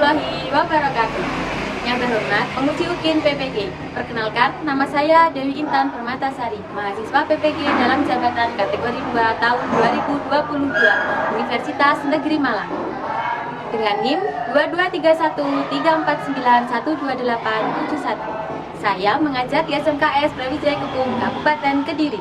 warahmatullahi wabarakatuh. Yang terhormat, penguji UKIN PPG. Perkenalkan, nama saya Dewi Intan Permatasari, mahasiswa PPG dalam jabatan kategori 2 tahun 2022, Universitas Negeri Malang. Dengan NIM 223134912871. Saya mengajar di SMKS Brawijaya Kepung, Kabupaten Kediri.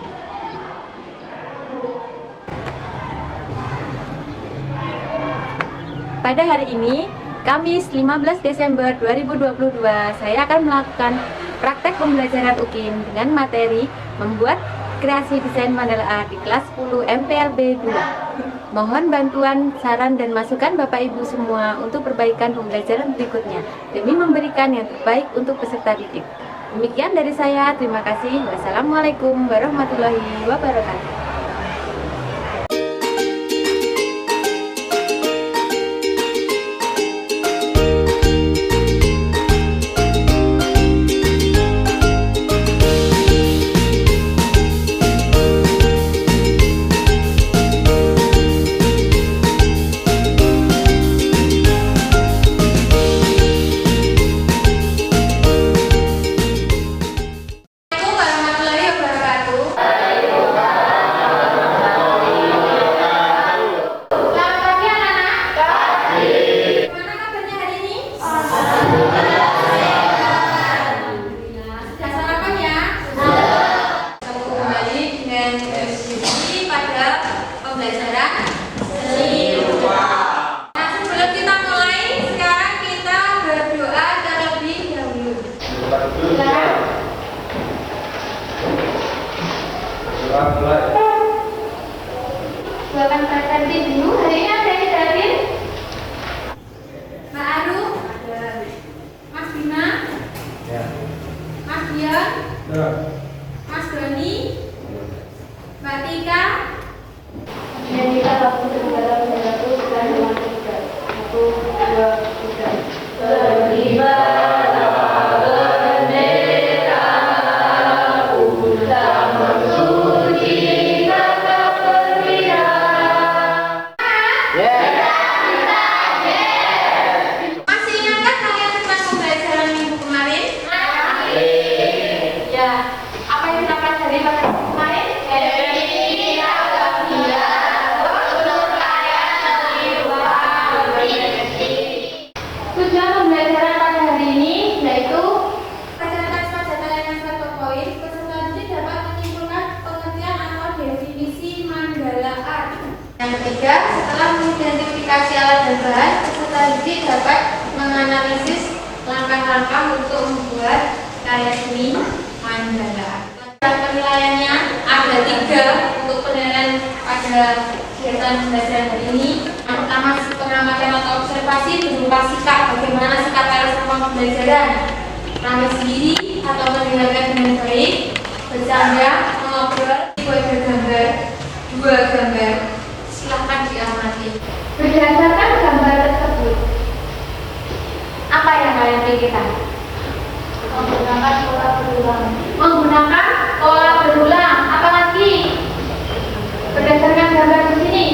Pada hari ini, Kamis 15 Desember 2022, saya akan melakukan praktek pembelajaran UKIN dengan materi membuat kreasi desain mandala art di kelas 10 MPLB 2. Mohon bantuan, saran, dan masukan Bapak Ibu semua untuk perbaikan pembelajaran berikutnya demi memberikan yang terbaik untuk peserta didik. Demikian dari saya, terima kasih. Wassalamualaikum warahmatullahi wabarakatuh. Silakan presentasi dulu. Hari ini ada yang hadir? Mbak Aru, Mas Bima, Mas Dian, Mas Doni, Mbak Tika. Dan kita langsung ke dalam satu dan dua tiga. 1, 2, 3. Terlibat bendera utama suci. Masih ingatkah kalian tentang pembelajaran minggu kemarin? Ya, apa yang kita pelajari pada minggu kemarin? Tujuan pembelajaran pada hari ini yaitu Berdasarkan pada tayangan satu poin, peserta didik dapat menyimpulkan pengertian atau definisi mandala art. Yang ketiga, setelah mengidentifikasi alat dan bahan, peserta didik dapat menganalisis langkah-langkah untuk membuat karya seni mandala art. Dan penilaiannya ada 3 untuk penilaian pada kegiatan pembelajaran hari ini. Yang pertama, pengamatan atau observasi berupa sikap, bagaimana sikap pada selama pembelajaran, ramai sendiri atau mendengarkan dengan baik, bercanda, mengobrol, gambar, 2 gambar. Silahkan diamati. berdasarkan gambar tersebut. Apa yang kalian pikirkan? Menggunakan pola berulang. Menggunakan pola berulang. Apalagi berdasarkan gambar di sini.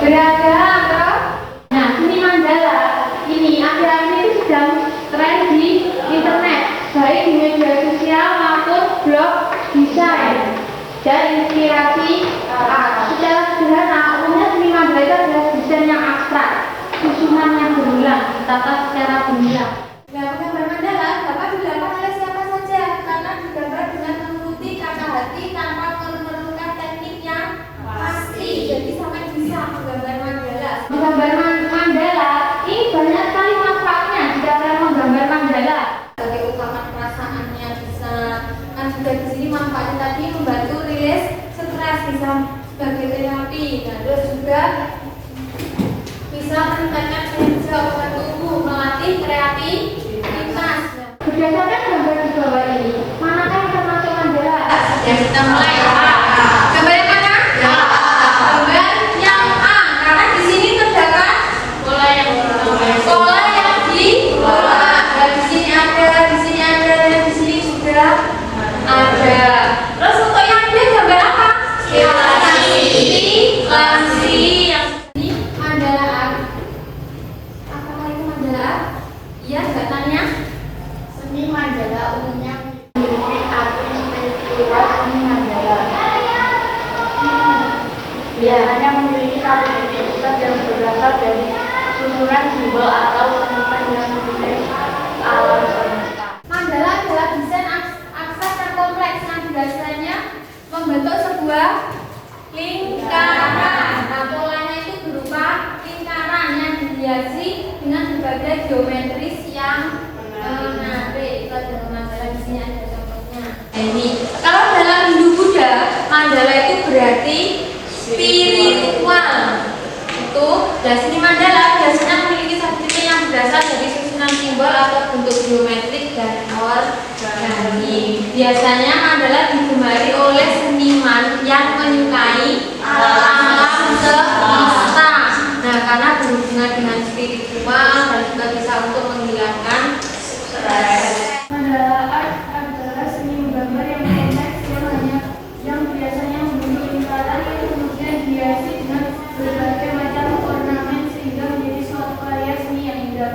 Beragam, toh? Nah, seni mandala ini akhir-akhir ini sedang tren di internet, baik di media sosial maupun blog desain dan inspirasi art. Secara sederhana, umumnya seni mandala itu adalah desain yang abstrak, susunan yang berulang, ditata secara berulang. Nah, gambar mandala dapat dilakukan oleh siapa saja karena digambar dengan mengikuti kata hati tanpa memerlukan teknik yang pasti. Jadi sampai bisa menggambar mandala. Menggambar mandala ini banyak sekali manfaatnya jika kalian menggambar mandala. Sebagai ungkapan perasaannya bisa kan juga di sini manfaatnya tadi membantu rilis stres, bisa sebagai terapi. Nah, terus juga bisa meningkatkan kinerja organ tubuh, melatih kreativitas. Berdasarkan gambar di bawah ini, manakah yang termasuk mandala? Ya, kita mulai. Gambar yang mana? Gambar yang A, karena di sini terdapat pola yang di bola. Dan di sini ada, di sini ada, dan di sini juga ada. Terus untuk yang B gambar apa? Elasi yang ini mandala art. Apakah Mandala? Iya, nggak tanya? Seni Mandala umumnya memiliki arti spiritual seni Mandala. Biasanya memiliki satu titik pusat yang berasal dari susunan simbol atau seniman yang menilai alam semesta. Mandala adalah desain abstrak dan kompleks yang biasanya membentuk sebuah lingkaran. Nah, polanya itu berupa lingkaran yang dihiasi dengan berbagai geometris yang menarik. Itu adalah mandala, di sini ada contohnya. Ini kalau dalam Hindu Buddha, mandala itu berarti spiritual. Itu dan seni mandala biasanya memiliki satu titik yang berasal dari susunan simbol atau bentuk geometrik dan organik. Biasanya mandala digemari oleh seniman yang menyukai alam semesta. Nah, karena berhubungan dengan spiritual dan juga bisa untuk menghilangkan stres. Mandala art adalah seni menggambar yang kompleks yang biasanya membentuk lingkaran yang kemudian dihiasi dengan berbagai macam ornamen sehingga menjadi suatu karya seni yang indah.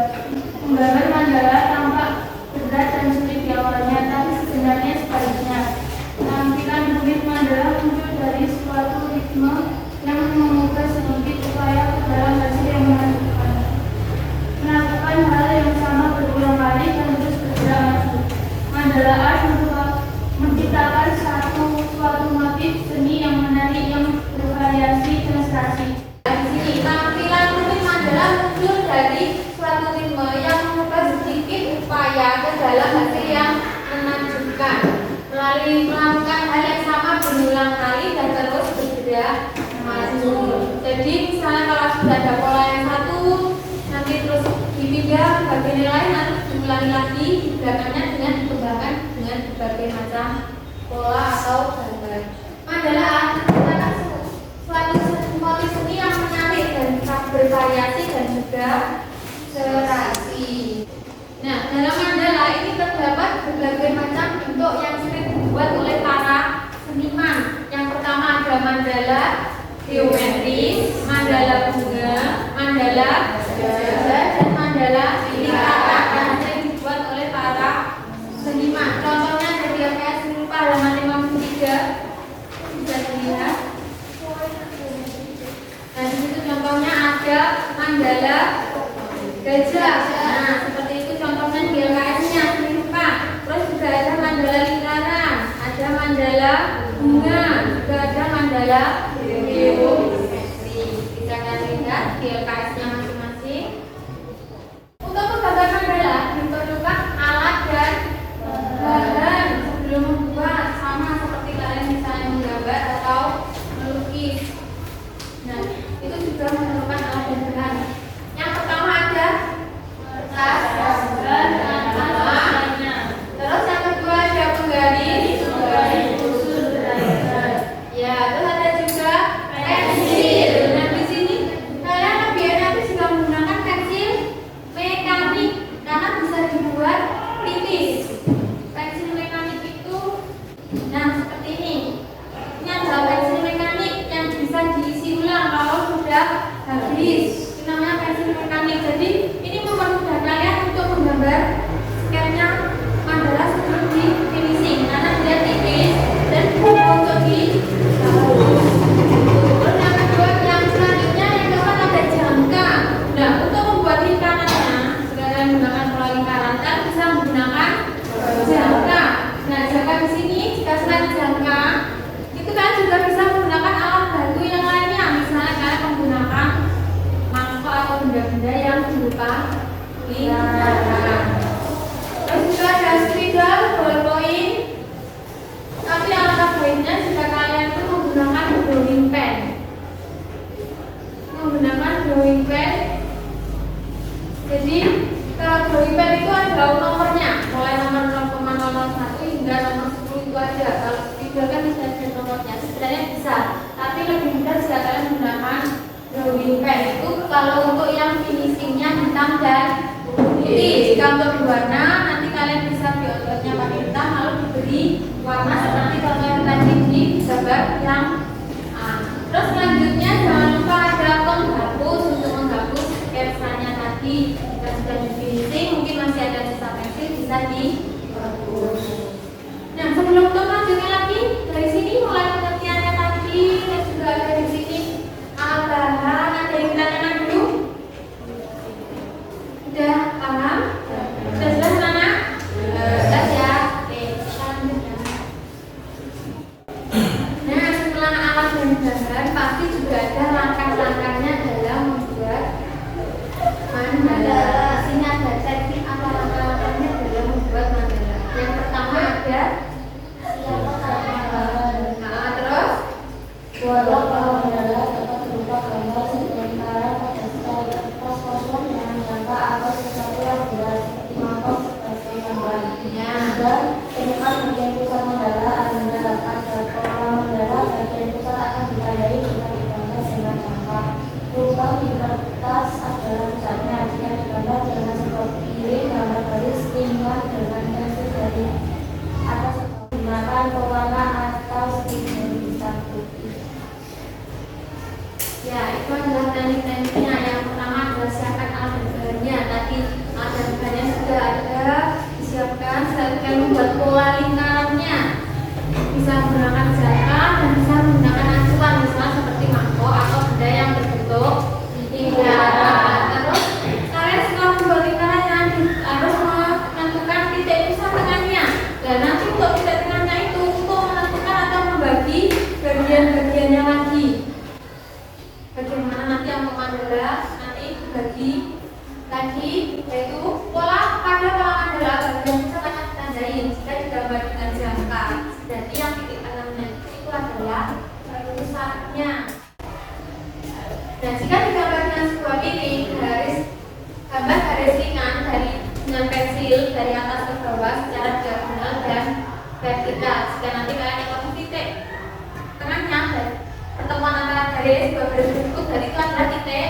Menggambar mandala tampak berat dan sulit di awalnya, tapi sebenarnya sebaliknya. Tampilan rumit mandala muncul dari suatu ritme yang mengubah sedikit upaya ke dalam hasil yang menentukan. Melakukan hal yang sama berulang kali dan terus bergerak maju. Mandala art menciptakan suatu motif seni yang menarik yang bervariasi prestasi. Di sini tampilan rumit mandala muncul dari suatu ritme yang mengubah sedikit upaya ke dalam hasil yang menakjubkan. Melalui melakukan hal yang sama berulang kali dan terus bergerak maju. Jadi misalnya kalau sudah ada pola yang satu, nanti terus dipindah ke bagian yang lain, nanti diulangi lagi di belakangnya dengan dikembangkan dengan berbagai macam pola atau gambar. Mandala merupakan suatu motif seni yang menarik dan bervariasi dan juga serasi. Nah, dalam mandala ini terdapat berbagai macam bentuk yang sering dibuat oleh para seniman. Yang pertama ada mandala geometris, mandala bunga, mandala gajah, dan mandala lingkaran yang sering dibuat oleh para seniman. Contohnya dari LKS Rupa halaman 53 bisa dilihat. Nah, di situ contohnya ada mandala gajah. Nah, seperti itu contohnya di LKS-nya Rupa. Terus juga ada mandala lingkaran, ada mandala bunga, juga ada mandala geometri. Bisa kalian lihat di LKS-nya masing-masing. Untuk menggambar mandala diperlukan alat dan bahan sebelum membuat, sama seperti kalian misalnya menggambar atau melukis. Nah, itu juga memerlukan alat dan bahan. Yang pertama ada kertas dan warna. Terus yang kedua ada penggaris khusus belajar. Ya, terus ada juga pensil. Nah, di sini kalian lebih enak jika menggunakan pensil mekanik karena bisa dibuat tipis. Pensil mekanik itu, nah seperti ini. Ini adalah pensil mekanik yang bisa diisi ulang kalau sudah habis. Ini namanya pensil mekanik. Jadi ini mempermudah kalian untuk menggambar sketnya mandala sebelum di finishing karena dia tipis dan mudah untuk dihapus. Terus yang kedua, yang selanjutnya yang keempat ada jangka. Nah, untuk membuat lingkarannya, jika kalian menggunakan pola lingkaran, kalian bisa menggunakan jangka. Nah, jangka di sini jika selain jangka, itu kalian juga bisa menggunakan alat bantu yang lainnya. Misalnya kalian menggunakan mangkok atau benda-benda yang berupa lingkaran. Terus juga ada spidol, ballpoint. Tapi alangkah baiknya jika kalian itu menggunakan drawing pen. Menggunakan drawing pen. Jadi kalau drawing pen itu ada nomornya, mulai nomor 0,001 hingga nomor 10 itu aja. Kalau spidol kan bisa ada nomornya. Sebenarnya bisa, tapi lebih mudah jika kalian menggunakan drawing pen. Itu kalau untuk yang finishingnya hitam dan putih. Jika untuk berwarna, nanti kalian bisa diototnya pakai hitam lalu diberi warna seperti contoh yang tadi di gambar yang A. Terus selanjutnya jangan lupa ada penghapus untuk menghapus sketsanya tadi. tadi jika sudah di finishing mungkin masih ada sisa pensil bisa dihapus. Nah, sebelum Tom lanjutkan lagi dari sini mulai pengertiannya tadi dan juga ada di sini bahan ada yang kita tanyakan dulu. Sudah paham? Sudah jelas anak? Jelas ya. Oke, kita lanjutkan. Nah, setelah alat dan bahan pasti juga ada langkah-langkahnya dalam membuat mandala. Sini ada teknik apa langkah-langkahnya dalam membuat mandala. Yang pertama ada terus Buatlah pola mandala dapat berupa gambar sementara pada sekali kertas kosong dengan gambar atau sesuatu yang jelas seperti mangkok sebagai gambarnya. Dan temukan bagian pusat mandala pada pola mandala bagian pusat akan ditandai jika digambar dengan jangka. Lubang di kertas adalah pusatnya. Jika digambar jangan seperti gambar garis tinggal dengan pensil dari atas menggunakan pewarna atau stiker hitam putih. ya, itu adalah teknik-tekniknya. Yang pertama adalah siapkan alat dan bahannya. Tadi alat dan bahannya sudah ada disiapkan. Selanjutnya membuat pola lingkarannya. Bisa menggunakan jangka dan bisa menggunakan acuan, misalnya seperti mangkok atau benda yang berbentuk lingkaran. Terus kalian setelah membuat lingkarannya harus menentukan titik pusat tengahnya. Dan nanti untuk titik tengahnya itu untuk menentukan atau membagi bagian-bagiannya lagi. Bagaimana nanti yang mandala nanti dibagi lagi, yaitu pola pada pola mandala bagian pusat akan ditandain jika digambar dengan jangka. Jadi yang titik tengahnya itu adalah pusatnya. Dan jika digambar dengan sebuah piring, gambar garis ringan dengan pensil dari atas ke bawah secara diagonal dan vertikal. Jika nanti kalian ketemu titik tengahnya dan pertemuan antara garis dua garis berikut, dari itu adalah titik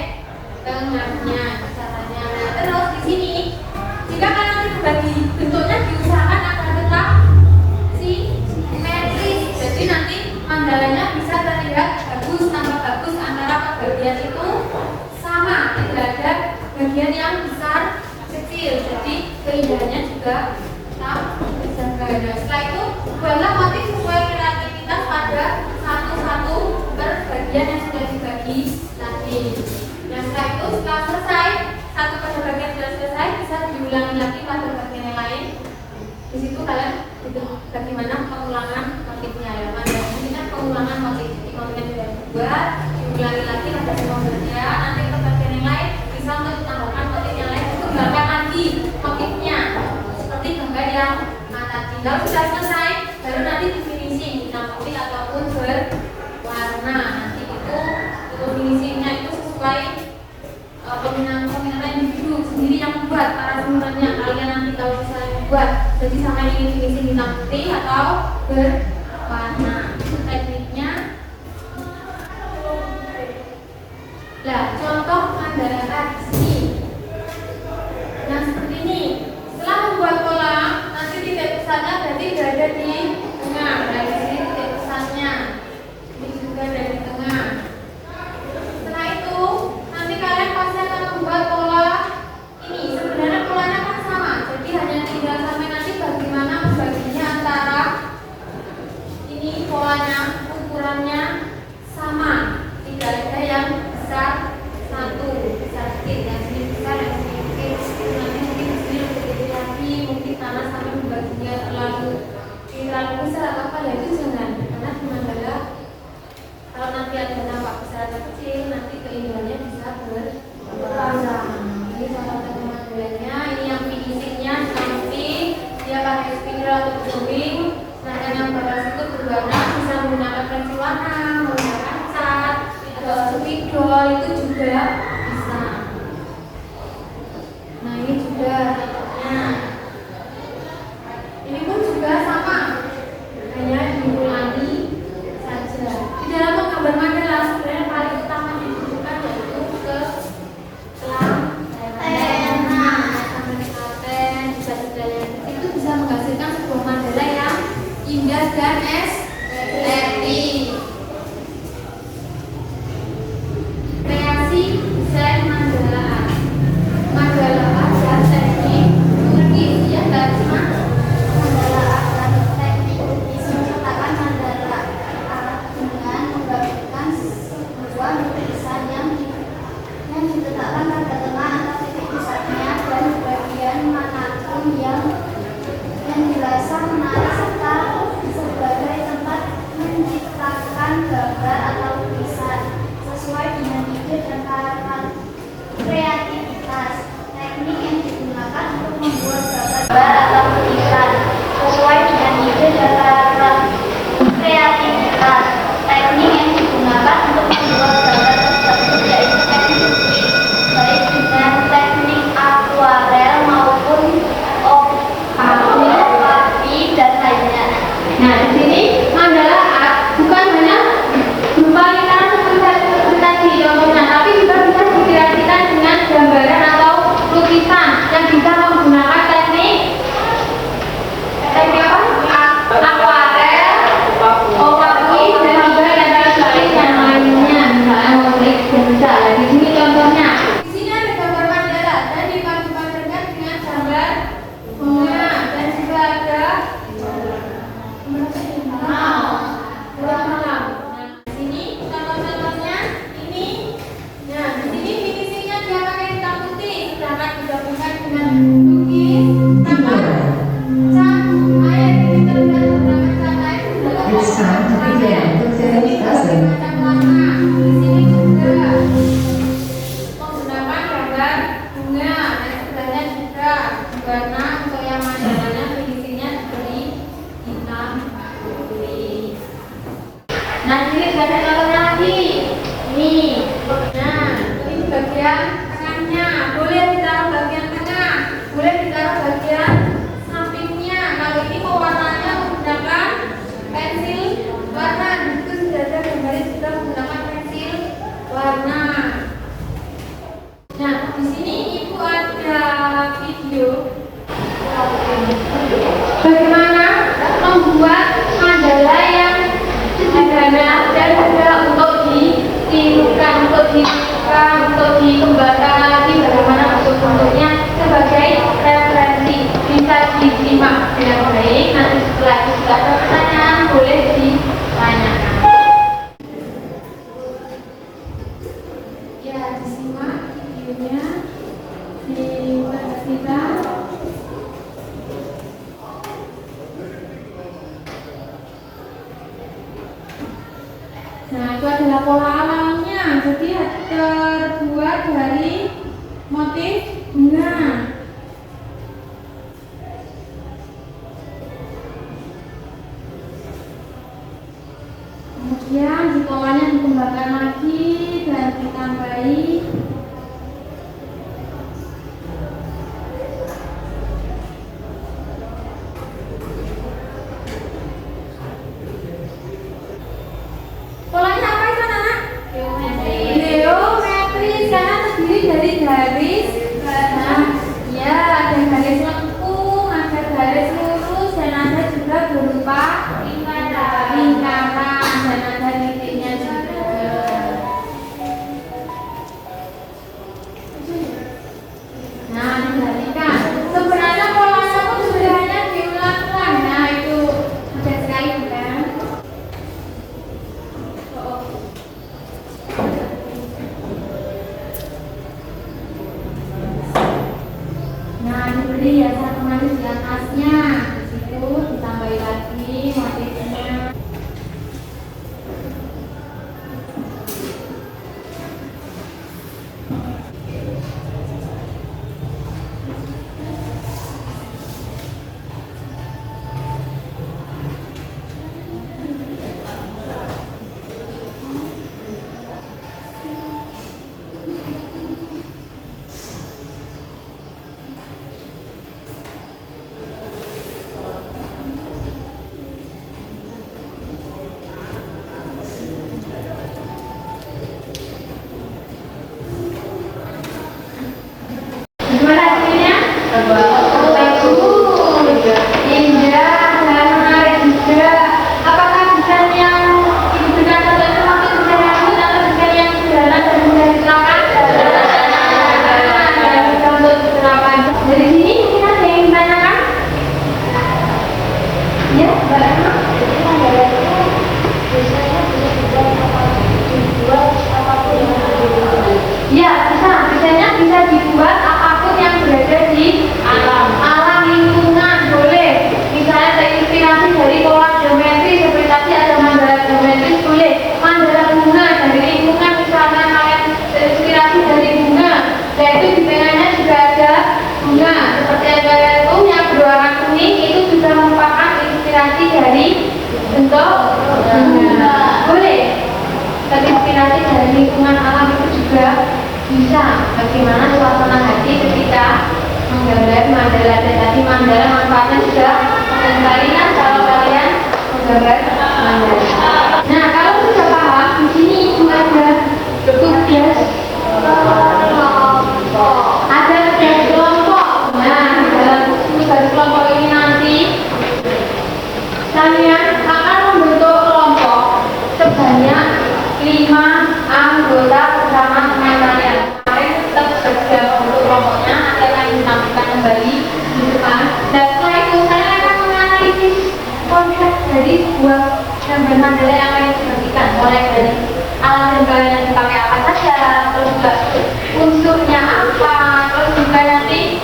tengahnya caranya. Nah, terus di sini jika kalian nanti berbagi bentuknya diusahakan agar tetap simetris. Jadi nanti mandalanya bisa terlihat bagus, tambah bagus antara bagian itu sama, tidak ada bagian yang besar kecil. Jadi keindahannya juga tetap terjaga. Nah, setelah itu buatlah motif sesuai kreativitas pada satu-satu bagian yang sudah dibagi tadi. Nah, setelah itu setelah selesai satu pada bagian sudah selesai, bisa diulangi lagi pada bagian yang lain. Di situ kalian itu bagaimana pengulangan motifnya ya. Ini kan pengulangan motif. Jadi motif yang sudah dibuat diulangi lagi pada semua bagian. Nanti ke bagian yang lain bisa untuk ditambahkan motif yang lain, itu gambarkan lagi motifnya seperti gambar yang tadi. Lalu sudah selesai, baru nanti di finishing hitam putih ataupun berwarna. Nanti itu untuk finishingnya itu sesuai peminat individu sendiri yang membuat, para semuanya kalian nanti tahu misalnya membuat. Jadi sama ingin finishing hitam putih atau berwarna. Itu tekniknya. Nah, contoh mandala art sini. Nah, seperti ini. Setelah membuat pola, nanti titik pusatnya berarti berada di tengah. Dari sini titik pusatnya. Ini juga ada di tengah. Setelah itu, nanti kalian pasti akan membuat pola ini. Sebenarnya polanya kan sama. Jadi hanya tinggal sampai nanti bagaimana membaginya antara ini polanya, ukurannya sama. Tidak ada yang besar satu, besar sedikit, yang sini besar, yang sini kecil, nanti mungkin sini lebih kecil lagi, mungkin tanah sampai membaginya terlalu besar atau apa ya itu jangan, karena di mandala kalau nanti ada nampak besar atau kecil, nanti keindahannya bisa berkurang. Ini contoh teknik mandalanya, ini yang finishingnya nanti dia pakai spidol atau drawing, sedangkan yang bawah situ berwarna bisa menggunakan pensil warna, menggunakan cat, spidol itu juga bisa. Nah, ini juga contohnya. Ini pun juga sama, hanya diulangi saja. Di dalam menggambar mandala sebenarnya paling utama dibutuhkan yaitu keteladanan. Bisa detailnya itu bisa menghasilkan sebuah mandala yang indah dan estetik. Kreasi bisa gambar atau tulisan sesuai dengan ide dan karakter kreativitas. Teknik yang digunakan untuk membuat gambar tersebut yaitu teknik lukis, baik dengan teknik akuarel maupun opapi dan lainnya. Nah, di sini mandala art bukan hanya berupa lingkaran seperti tadi contohnya, tapi juga bisa dikreasikan dengan gambaran atau lukisan yang bisa menggunakan teknik apa? Akuarel, opapi, dan juga yang lainnya, misalnya mozaik dan bisa. Di sini contohnya. Di sini ada gambar mandala dan dipadupadankan dengan gambar bunga dan juga ada Nah, di sini contoh-contohnya ini. Nah, di sini finishingnya dia pakai hitam putih, sedangkan digabungkan dengan lukis, tangan, cat, air, glitter dan beberapa cat lain. It's time to begin the fifth lesson. Macam warna. Di sini juga menggunakan gambar bunga dan sebelahnya juga warna untuk yang mandalanya finishingnya diberi hitam putih. Nah, di sini sudah ada contohnya lagi. Ini. Nah, ini bagian tengahnya. Boleh ditaruh bagian tengah, boleh ditaruh bagian sampingnya. Kalau ini pewarnaannya menggunakan pensil warna. Itu sudah ada gambarnya sudah menggunakan pensil warna. Nah, di sini ibu ada video bagaimana membuat mandala yang sederhana dan mudah untuk ditirukan, untuk dikembangkan lagi bagaimana bentuk-bentuknya sebagai referensi. Bisa disimak dengan baik. Nanti setelah itu sudah ada pertanyaan boleh ditanyakan. ya disimak videonya, diperhatikan. Nah, itu adalah pola alamnya. Jadi terbuat dari motif bunga. Kemudian di polanya dikembangkan lagi dan ditambahi polanya apa itu anak? Geometri karena terdiri dari garis. Nah, ya ada garis lengkung, ada garis lurus dan ada juga berupa lingkaran dan ada titiknya juga. Nah, diperhatikan. Sebenarnya polanya pun sebenarnya diulang-ulang. Nah, itu mudah sekali bukan? Nah, diberi hiasan pemanis di atasnya. Di situ ditambahi lagi motifnya. Gimana hasilnya? Bagus, indah dan menarik juga. Apakah desain yang ibu berikan contoh itu maksud desain yang rumit atau desain yang sederhana dan mudah diterapkan? Dan mudah untuk diterapkan. Dari sini mungkin ada yang ditanyakan? Ya, Mbak Emma. Jadi mandala itu biasanya bisa dibuat apapun yang ada di rumah. Ya, bisa. Desainnya bisa dibuat apapun yang berada di alam lingkungan, boleh. Misalnya terinspirasi dari pola geometri seperti tadi ada mandala geometris, boleh. Mandala bunga dari lingkungan, misalnya kalian terinspirasi dari bunga, yaitu di tengahnya juga ada bunga seperti yang kalian punya berwarna untuk boleh terinspirasi dari lingkungan alam itu juga bisa bagaimana suasana hati ketika menggambar mandala. Dan tadi mandala manfaatnya sudah mengenai kan kalau kalian menggambar mandala. Nah, kalau sudah paham, di sini itu ada tugas kelompok. Nah, dalam tugas kelompok ini nanti kalian akan membentuk kelompok sebanyak 5 anggota bersama teman kalian. Kalian tetap sudah membentuk kelompoknya, akan ditampilkan kembali di depan. Dan setelah itu kalian akan menganalisis konsep dari sebuah gambar mandala yang akan dibagikan, mulai dari alat dan bahan yang dipakai apa saja, terus juga unsurnya apa, terus juga nanti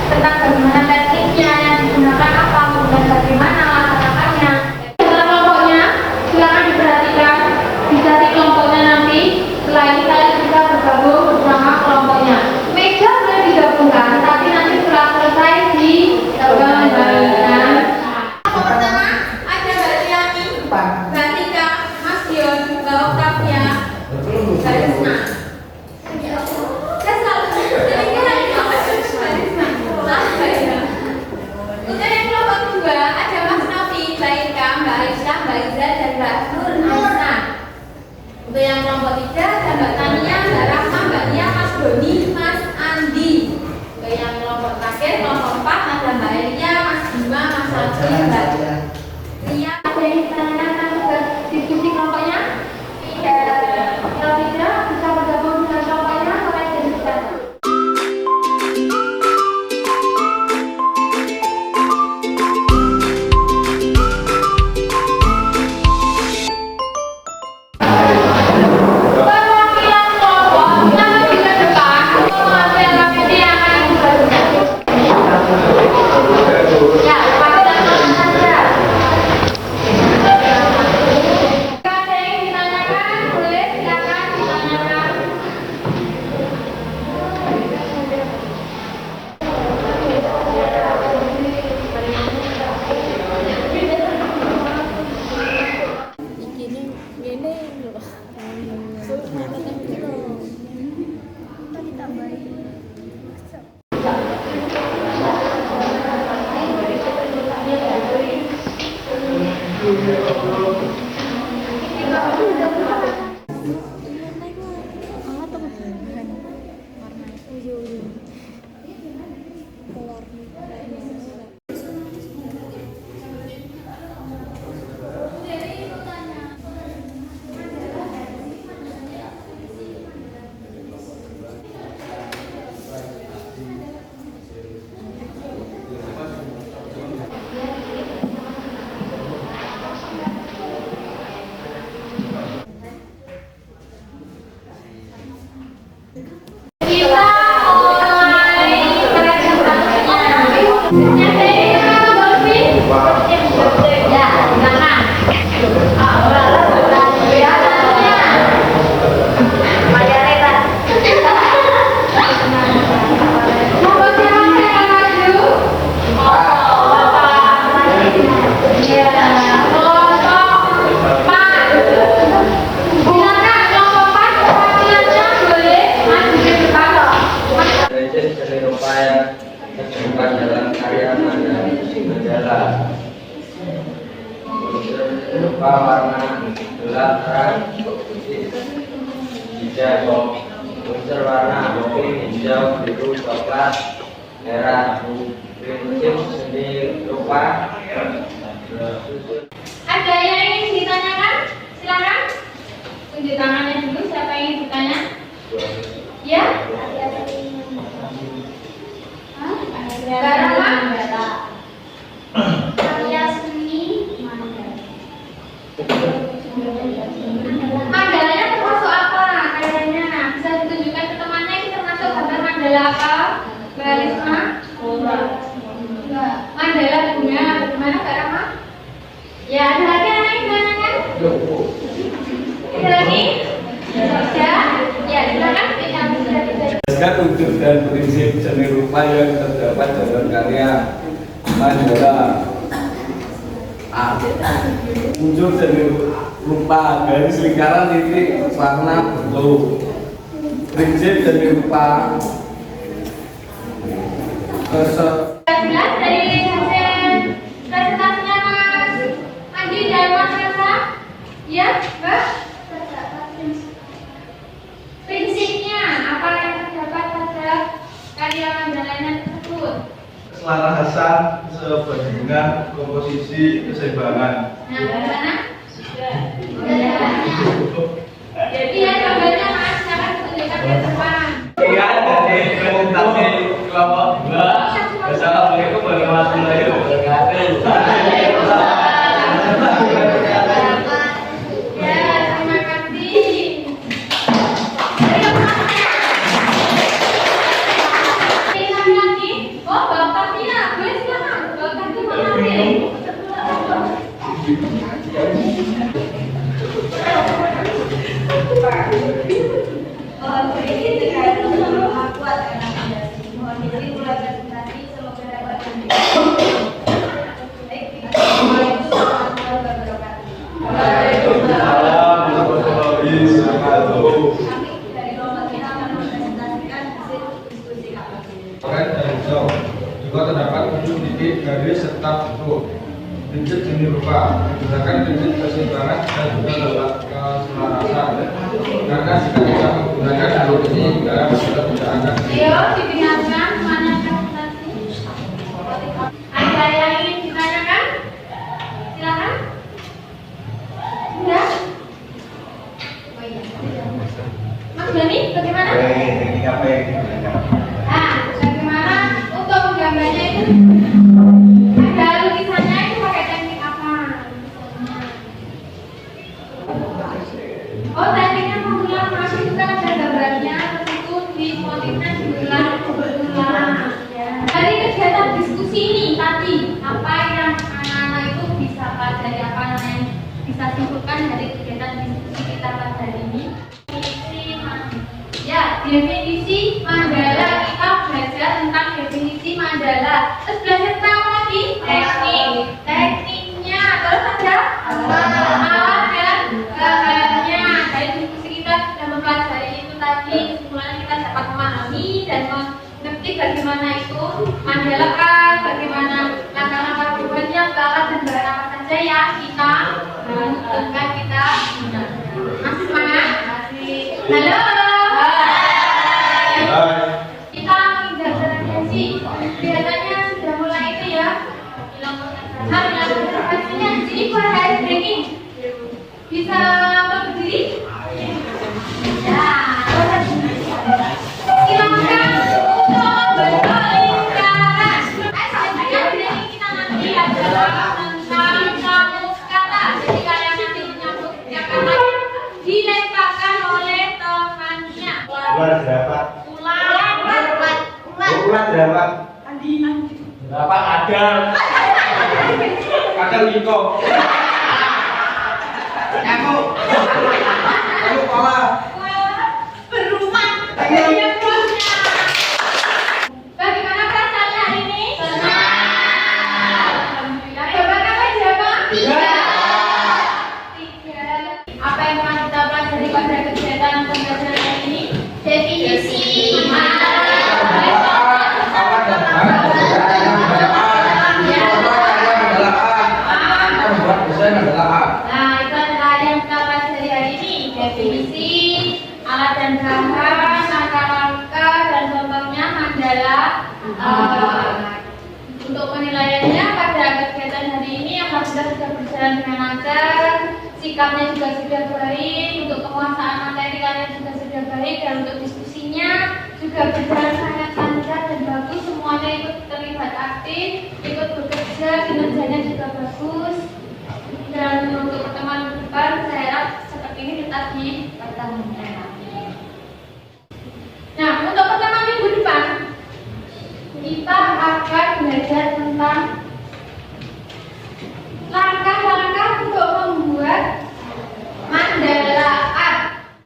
tentang bagaimana tekniknya yang digunakan apa, kemudian bagaimana laksanakannya. Setelah kelompoknya, silakan diperhatikan, dicari kelompoknya nanti. Setelah ini kalian bisa bergabung bersama kelompoknya. Meja boleh digabungkan, tapi nanti setelah selesai dikembangkan. Pertama ada Mbak Riani, Mbak Tika, Mas Dion, Mbak Oktavia, Mbak Risma. Untuk yang kelompok kedua ada Mas Novi, Mbak Ika, Mbak Aisyah, Mbak Iza, dan Mbak Nur Aisyah. Untuk yang kelompok tiga ada Mbak Tania, Mbak Rahma, Mbak Nia, Mas Doni, Mas Andi. Untuk yang kelompok terakhir, kelompok 4 ada Mbak Elia, Mas Bima, Mas Aldi, Mbak Ria. Ada yang ditanyakan tugas diskusi kelompoknya? Kalau tidak, bisa bergabung dengan kelompoknya sampai jadi sekarang. Perwakilan kelompok yang di depan mengambil rapidi yang akan dibagikan. Ya, perwakilan kelompok saja. Jika ada yang ditanyakan, boleh silakan ditanyakan. Kita mulai presentasinya. Ya, silakan. Mayoritas. Mohon siapa yang maju? Ya, kelompok 4. Silakan kelompok 4 perwakilannya boleh maju ke depan. Belajar seni rupa yang terjemahkan dalam karya mandala. Unsur rupa warna gelap terang putih hijau. Unsur warna kopi hijau biru coklat merah. Prinsip seni rupa. Ada yang ingin ditanyakan? Silakan. Tunjuk tangannya dulu. Siapa yang ingin bertanya? Ya? Barama? Karya seni mandalanya termasuk apa? Karyanya bisa ditunjukkan ke temannya. Ini termasuk gambar mandala apa? Mbak Risma? Mandala bunga bagaimana Mbak Rama? Ya, ada lagi yang ingin ditanyakan? Ada lagi? Bisa? Ya, silakan. Berdasarkan unsur dan prinsip seni rupa yang terdapat dalam karya mandala, muncul jadi rupa garis lingkaran titik warna blue. Prinsip jadi rupa Jelas dari hasil presentasinya Mas Andi dan Mas Reza? Ya, Mbak? Prinsipnya apa yang terdapat pada karya Mandalanya tersebut? Keselarasan sebandingan komposisi keseimbangan. Nah, bagaimana? Jadi ya gambarnya Mas, silakan tunjukkan ke depan. iya dari presentasi kelompok 2. Assalamualaikum warahmatullahi wabarakatuh. Ya, terima kasih. Ayo, lagi. Oh, bapaknya. Boleh silakan. Bapaknya mana? Ini terkait dengan aku akan mohon izin mulai presentasi semoga dapat Waalaikumsalam warahmatullahi wabarakatuh. kami dari Lomba kita akan mempresentasikan hasil diskusi kami. Terkait dari hijau juga terdapat 7 titik garis serta bentuk. Prinsip jenis rupa menggunakan prinsip keseimbangan dan juga letak keselarasan. Karena jika tidak menggunakan jalur ini dalam sudah tidak akan Ayo, didengarkan semuanya presentasi. Ada yang ingin ditanyakan? Silakan. Ya. Mas Dani, bagaimana? Nah, bagaimana untuk menggambarnya itu? Ada lukisannya itu pakai teknik apa? Oh, tekniknya pengulang masih juga ada gambarnya tertentu di motifnya diulang. Dari kegiatan diskusi ini tadi, apa yang anak-anak itu bisa pelajari, apa yang bisa simpulkan dari kegiatan diskusi kita pada hari ini? Definisi mandala, kita belajar tentang definisi mandala. Terus belajar tentang apa lagi? Tekniknya. Terus ada alat dan bahannya. Dari diskusi kita sudah mempelajari itu tadi. Kesimpulannya kita dapat memahami dan mengerti bagaimana itu mandala art, bagaimana langkah-langkah berubahnya, alat dan bahan apa saja yang kita butuhkan kita gunakan. Masih semangat? Halo. Kita menginterpretasi biasanya sudah mulai itu ya. Nah, presentasinya di sini for ice breaking. Bisa berdiri? Ya. Silakan untuk berlingkaran. Selanjutnya breaking kita nanti adalah tentang nyamuk kata. Jadi kalian nanti menyambut setiap kata dilemparkan oleh temannya. Ular berapa? Ular berapa? Berapa ada? Kadang Liko. Aku kalah. Berumah. Bagaimana perasaan hari ini? Alhamdulillah. Coba kakak jawab. 3. Apa yang telah kita pelajari pada kegiatan pembelajaran hari ini? Definisi Nah, itu adalah yang kita pelajari hari ini. Definisi, alat dan bahan, langkah-langkah dan contohnya mandala. Untuk penilaiannya pada kegiatan hari ini apabila sudah berjalan dengan lancar, sikapnya juga sudah baik, untuk penguasaan materi kalian juga sudah baik, dan untuk diskusinya juga berjalan sangat lancar dan bagus, semuanya ikut terlibat aktif, ikut bekerja, kinerjanya juga bagus. Dan untuk pertemuan depan saya harap seperti ini tetap dipertahankan. Nah, untuk pertemuan minggu depan kita akan belajar tentang langkah-langkah untuk membuat mandala art.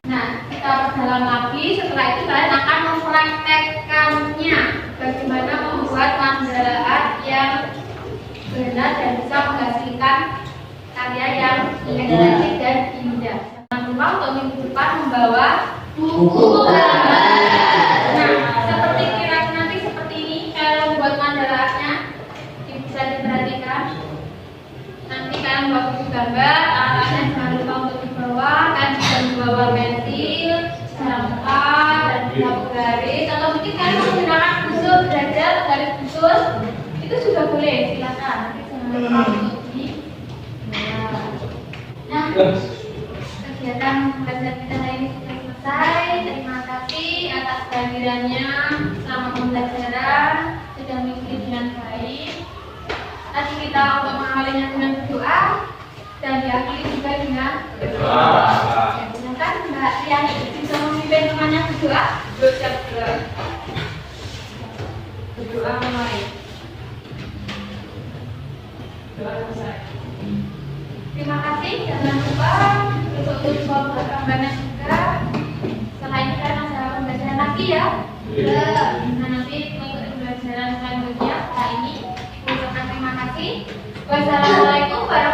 Nah, kita perdalam lagi. Setelah itu kalian akan mempraktekkannya bagaimana membuat mandala art yang benar dan bisa menghasilkan karya yang estetik dan indah. Jangan lupa untuk minggu depan membawa buku gambar. Nah, seperti kira-kira nanti seperti ini kalau buat mandalanya bisa diperhatikan. Nanti kalian buat buku gambar, alatnya jangan lupa untuk dibawa, kan bisa membawa pensil, cerita dan buku garis. Atau mungkin kalian menggunakan busur belajar garis busur itu sudah boleh, silakan. Nanti jangan lupa untuk dibawa. Nah, kegiatan belajar kita hari ini sudah selesai. Terima kasih atas kehadirannya. Selamat pembelajaran, sudah mengikuti dengan baik. Nanti kita untuk mengawalinya dengan berdoa dan diakhiri juga dengan berdoa. Silakan Mbak yang bisa memimpin temannya berdoa. Berdoa mulai. Doa selesai. Terima kasih. Jangan lupa untuk info gambarnya juga. Setelah ini kan ada pembelajaran lagi ya. Nah, nanti mengikuti pembelajaran selanjutnya. Setelah ini, ucapkan terima kasih. Wassalamualaikum warahmatullahi wabarakatuh.